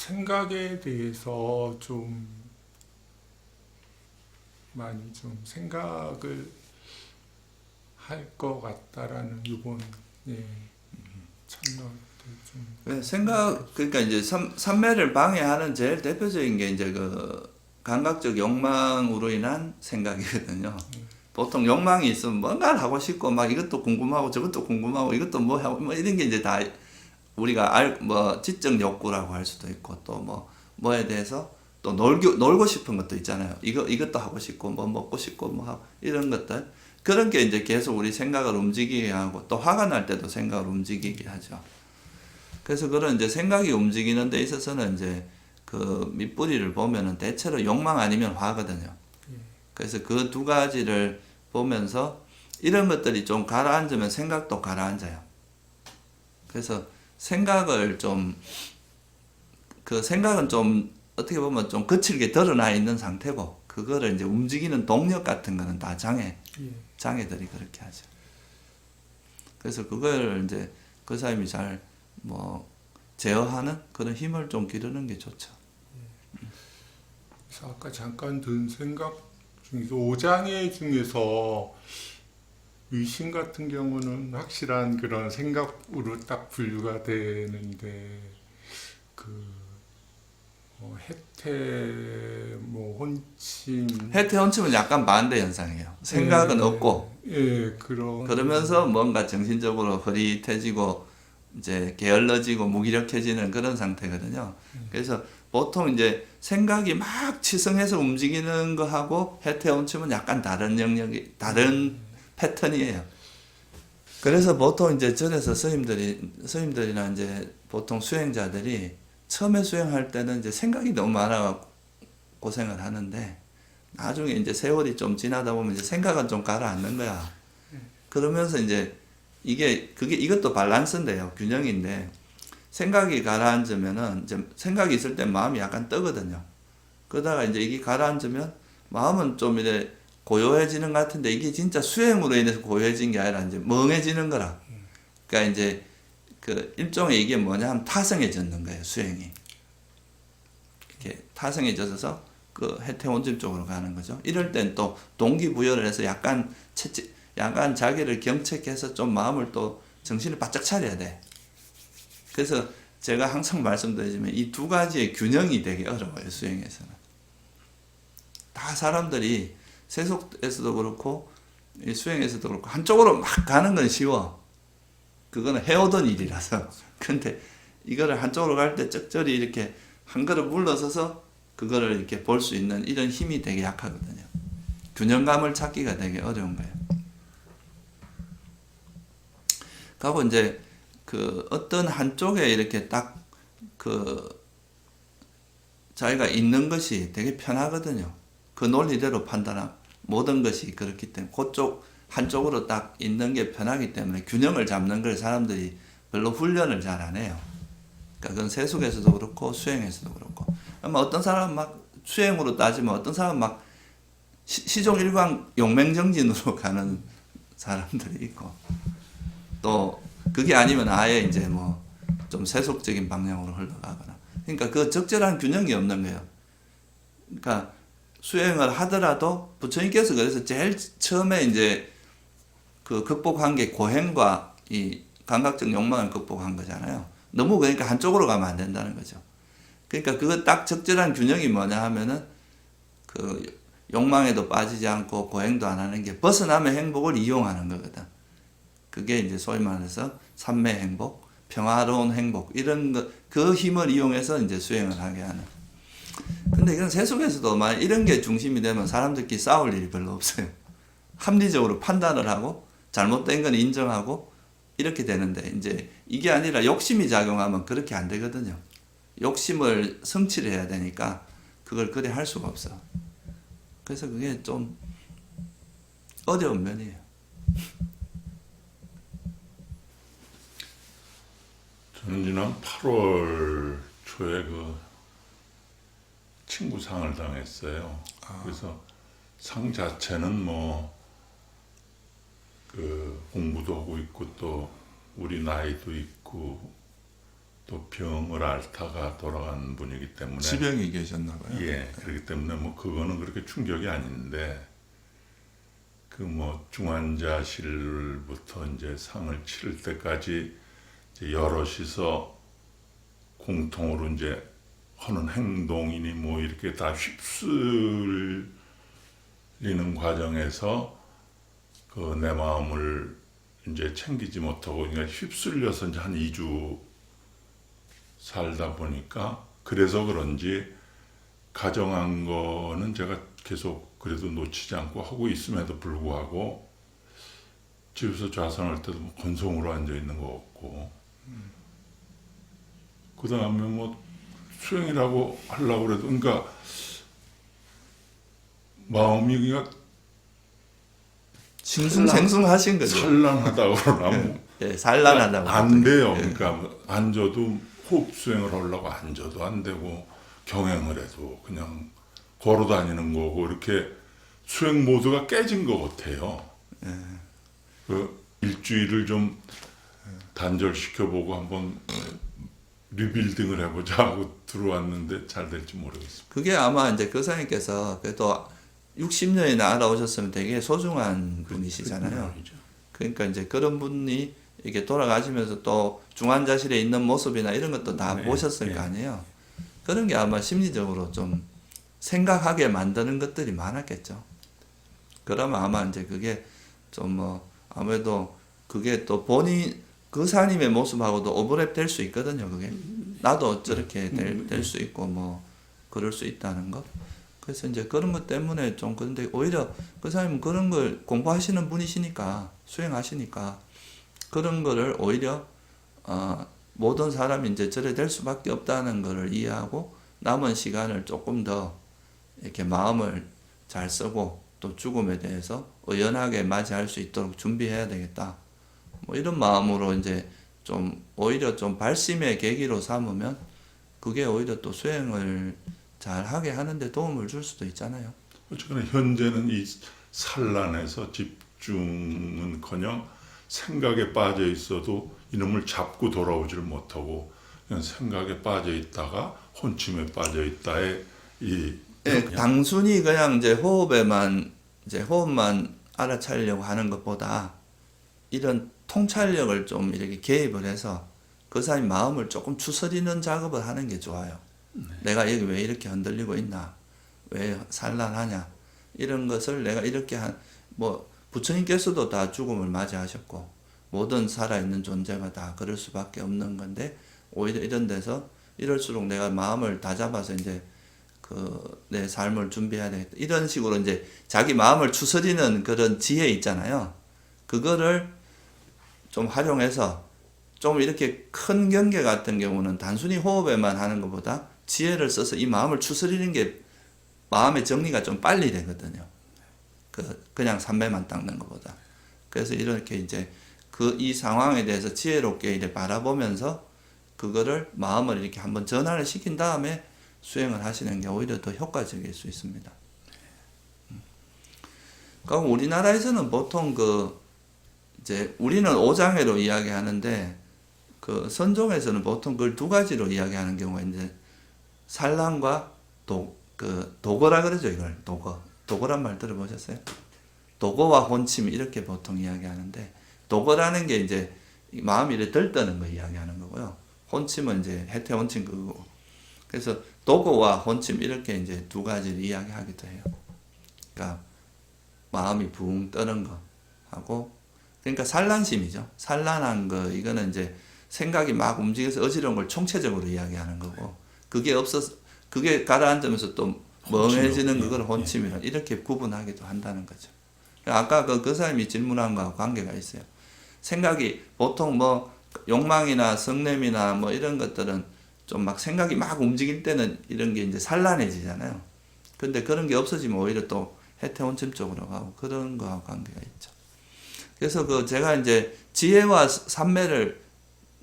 생각에 대해서 좀 많이 좀 생각을 할 것 같다라는 이번 참여 때 생각, 그러니까 이제 삼매를 방해하는 제일 대표적인 게 이제 그 감각적 욕망으로 인한 생각이거든요. 보통 욕망이 있으면 뭔가를 하고 싶고 막 이것도 궁금하고 저것도 궁금하고 이것도 뭐 하고 뭐 이런 게 이제 다 우리가 뭐 지적 욕구라고 할 수도 있고 또 뭐에 대해서 또 놀고 싶은 것도 있잖아요. 이것도 하고 싶고 뭐 먹고 싶고 뭐 하고 이런 것들. 그런 게 이제 계속 우리 생각을 움직이게 하고 또 화가 날 때도 생각을 움직이게 하죠. 그래서 그런 이제 생각이 움직이는 데 있어서는 이제 그 밑뿌리를 보면은 대체로 욕망 아니면 화거든요. 그래서 그 두 가지를 보면서 이런 것들이 좀 가라앉으면 생각도 가라앉아요. 그래서 생각을 좀, 그 생각은 좀 어떻게 보면 좀 거칠게 드러나 있는 상태고, 그거를 이제 움직이는 동력 같은 거는 다 장애들이 그렇게 하죠. 그래서 그걸 이제 그 사람이 잘 제어하는 그런 힘을 좀 기르는 게 좋죠. 그래서 아까 잠깐 든 생각 중에서 오장애 중에서 의심 같은 경우는 확실한 그런 생각으로 딱 분류가 되는데 해태 혼침 해태 혼침은 약간 반대 현상이에요. 생각은 없고 그러면서 뭔가 정신적으로 흐릿해지고 이제 게을러지고 무기력해지는 그런 상태거든요. 그래서 보통 이제 생각이 막 치성해서 움직이는 거하고 해태 혼침은 약간 다른 영역이 다른 패턴이에요. 그래서 보통 이제 절에서 스님들이나 이제 보통 수행자들이 처음에 수행할 때는 이제 생각이 너무 많아 고생을 하는데 나중에 이제 세월이 좀 지나다 보면 이제 생각은 좀 가라앉는 거야. 그러면서 이제 이것도 밸런스인데요. 균형인데 생각이 가라앉으면은 이제 생각이 있을 때 마음이 약간 뜨거든요. 그러다가 이제 이게 가라앉으면 마음은 좀 이래 고요해지는 것 같은데 이게 진짜 수행으로 인해서 고요해진 게 아니라 이제 멍해지는 거라. 그러니까 이제 그 일종의 이게 뭐냐 하면 타성해졌는 거예요. 수행이. 이렇게 타성해져서 그 해태혼집 쪽으로 가는 거죠. 이럴 땐 또 동기부여를 해서 약간 자기를 경책해서 좀 마음을 또 정신을 바짝 차려야 돼. 그래서 제가 항상 말씀드리지만 이 두 가지의 균형이 되게 어려워요. 수행에서는. 다 사람들이 세속에서도 그렇고 수행에서도 그렇고 한쪽으로 막 가는 건 쉬워. 그거는 해오던 일이라서. 근데 이거를 한쪽으로 갈 때 적절히 이렇게 한 걸음 물러서서 그거를 이렇게 볼 수 있는 이런 힘이 되게 약하거든요. 균형감을 찾기가 되게 어려운 거예요. 그리고 이제 그 어떤 한쪽에 이렇게 딱 그 자기가 있는 것이 되게 편하거든요. 그 논리대로 판단하면 모든 것이 그렇기 때문에 그쪽 한쪽으로 딱 있는 게 편하기 때문에 균형을 잡는 걸 사람들이 별로 훈련을 잘 안 해요. 그러니까 그건 세속에서도 그렇고 수행에서도 그렇고. 아마 어떤 사람은 막 수행으로 따지면 어떤 사람은 막 시종일관 용맹정진으로 가는 사람들이 있고 또 그게 아니면 아예 이제 좀 세속적인 방향으로 흘러가거나. 그러니까 그 적절한 균형이 없는 거예요. 그러니까 수행을 하더라도 부처님께서 그래서 제일 처음에 이제 그 극복한 게 고행과 이 감각적 욕망을 극복한 거잖아요. 너무 그러니까 한쪽으로 가면 안 된다는 거죠. 그러니까 그거 딱 적절한 균형이 뭐냐 하면은 그 욕망에도 빠지지 않고 고행도 안 하는 게 벗어남의 행복을 이용하는 거거든. 그게 이제 소위 말해서 삼매 행복, 평화로운 행복 이런 그 힘을 이용해서 이제 수행을 하게 하는. 근데 이건 세속에서도 만약 이런 게 중심이 되면 사람들끼리 싸울 일이 별로 없어요. 합리적으로 판단을 하고 잘못된 건 인정하고 이렇게 되는데 이제 이게 아니라 욕심이 작용하면 그렇게 안 되거든요. 욕심을 성취를 해야 되니까 그걸 그래 할 수가 없어. 그래서 그게 좀 어려운 면이에요. 저는 지난 8월 초에 그 친구상을 당했어요. 그래서 상 자체는 그 공부도 하고 있고 또 우리 나이도 있고 또 병을 앓다가 돌아간 분이기 때문에 지병이 계셨나 봐요. 예, 그렇기 때문에 뭐 그거는 그렇게 충격이 아닌데 그 뭐 중환자실부터 이제 상을 치를 때까지 이제 여럿이서 공통으로 이제 하는 행동이니 뭐 이렇게 다 휩쓸리는 과정에서 그 내 마음을 이제 챙기지 못하고 그러니까 휩쓸려서 이제 한 2주 살다 보니까 그래서 그런지 가정한 거는 제가 계속 그래도 놓치지 않고 하고 있음에도 불구하고 집에서 좌선할 때도 뭐 건성으로 앉아 있는 거 없고 그 다음에 뭐 수행이라고 하려고 그래도 그러니까 마음이 그냥 싱숭생숭하신 거죠. 산란하다고 그러나 뭐 예, 산란하다고. 안 돼요. 예. 그러니까 앉아도 호흡 수행을 하려고 앉아도 안 되고 경행을 해도 그냥 걸어 다니는 거고 이렇게 수행 모드가 깨진 것 같아요. 예. 그 일주일을 좀 단절시켜보고 한번 리빌딩을 해보자 하고 들어왔는데 잘 될지 모르겠습니다. 그게 아마 이제 교사님께서 그래도 60년이나 알아오셨으면 되게 소중한 분이시잖아요. 그러니까 이제 그런 분이 이렇게 돌아가시면서 또 중환자실에 있는 모습이나 이런 것도 다 네, 보셨을 네. 거 아니에요. 그런 게 아마 심리적으로 좀 생각하게 만드는 것들이 많았겠죠. 그러면 아마 이제 그게 좀 뭐 아무래도 그게 또 본인 그 사님의 모습하고도 오버랩 될 수 있거든요. 그게 나도 저렇게 될 수 있고 뭐 그럴 수 있다는 거. 그래서 이제 그런 것 때문에 좀 그런데 오히려 그 사람은 그런 걸 공부하시는 분이시니까 수행하시니까 그런 거를 오히려 모든 사람이 이제 저래 될 수밖에 없다는 거를 이해하고 남은 시간을 조금 더 이렇게 마음을 잘 쓰고 또 죽음에 대해서 의연하게 맞이할 수 있도록 준비해야 되겠다. 뭐 이런 마음으로 이제 좀 오히려 좀 발심의 계기로 삼으면 그게 오히려 또 수행을 잘 하게 하는데 도움을 줄 수도 있잖아요. 어쨌거나 현재는 이 산란에서 집중은커녕 생각에 빠져 있어도 이놈을 잡고 돌아오질 못하고 그냥 생각에 빠져 있다가 혼침에 빠져 있다에 예, 단순히 그냥 이제 호흡만 알아차리려고 하는 것보다 이런 통찰력을 좀 이렇게 개입을 해서 그 사람의 마음을 조금 추스리는 작업을 하는 게 좋아요. 내가 여기 왜 이렇게 흔들리고 있나? 왜 산란하냐? 이런 것을 내가 이렇게 뭐 부처님께서도 다 죽음을 맞이하셨고 모든 살아있는 존재가 다 그럴 수밖에 없는 건데 오히려 이런 데서 이럴수록 내가 마음을 다잡아서 이제 내 삶을 준비해야 되겠다. 이런 식으로 이제 자기 마음을 추스리는 그런 지혜 있잖아요. 그거를 좀 활용해서 좀 이렇게 큰 경계 같은 경우는 단순히 호흡에만 하는 것보다 지혜를 써서 이 마음을 추스리는 게 마음의 정리가 좀 빨리 되거든요. 그냥 삼매만 닦는 것보다. 그래서 이렇게 이제 이 상황에 대해서 지혜롭게 이렇게 바라보면서 그거를 마음을 이렇게 한번 전환을 시킨 다음에 수행을 하시는 게 오히려 더 효과적일 수 있습니다. 그럼 우리나라에서는 보통 이제 우리는 오장애로 이야기하는데 선종에서는 보통 그걸 두 가지로 이야기하는 경우가 이제 산란과 도거라 그러죠. 이걸 도거란 말 들어보셨어요? 도거와 혼침 이렇게 보통 이야기하는데 도거라는 게 이제 마음이 이렇게 들떠는 거 이야기하는 거고요. 혼침은 이제 해태 혼침 그거고. 그래서 도거와 혼침 이렇게 이제 두 가지를 이야기하기도 해요. 그러니까 마음이 붕 떠는 거 하고 그러니까 산란심이죠. 산란한 거 이거는 이제 생각이 막 움직여서 어지러운 걸 총체적으로 이야기하는 거고 그게 가라앉으면서 또 멍해지는 그걸 혼침이라 이렇게 구분하기도 한다는 거죠. 아까 그 사람이 질문한 거하고 관계가 있어요. 생각이 보통 뭐 욕망이나 성냄이나 뭐 이런 것들은 좀 막 생각이 막 움직일 때는 이런 게 이제 산란해지잖아요. 근데 그런 게 없어지면 오히려 또 해태혼침 쪽으로 가고 그런 거하고 관계가 있죠. 그래서 제가 이제 지혜와 삼매를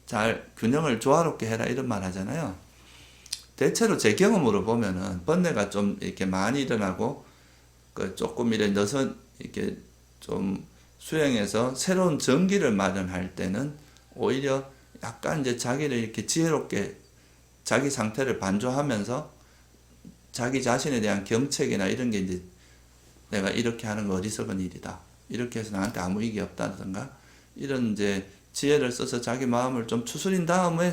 잘 균형을 조화롭게 해라 이런 말 하잖아요. 대체로 제 경험으로 보면은 번뇌가 좀 이렇게 많이 일어나고 조금 이렇게 좀 수행해서 새로운 전기를 마련할 때는 오히려 약간 이제 자기를 이렇게 지혜롭게 자기 상태를 반조하면서 자기 자신에 대한 경책이나 이런 게 이제 내가 이렇게 하는 거 어리석은 일이다. 이렇게 해서 나한테 아무 이익이 없다든가 이런 이제 지혜를 써서 자기 마음을 좀 추스린 다음에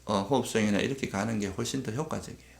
호흡 수행이나 이렇게 가는 게 훨씬 더 효과적이에요.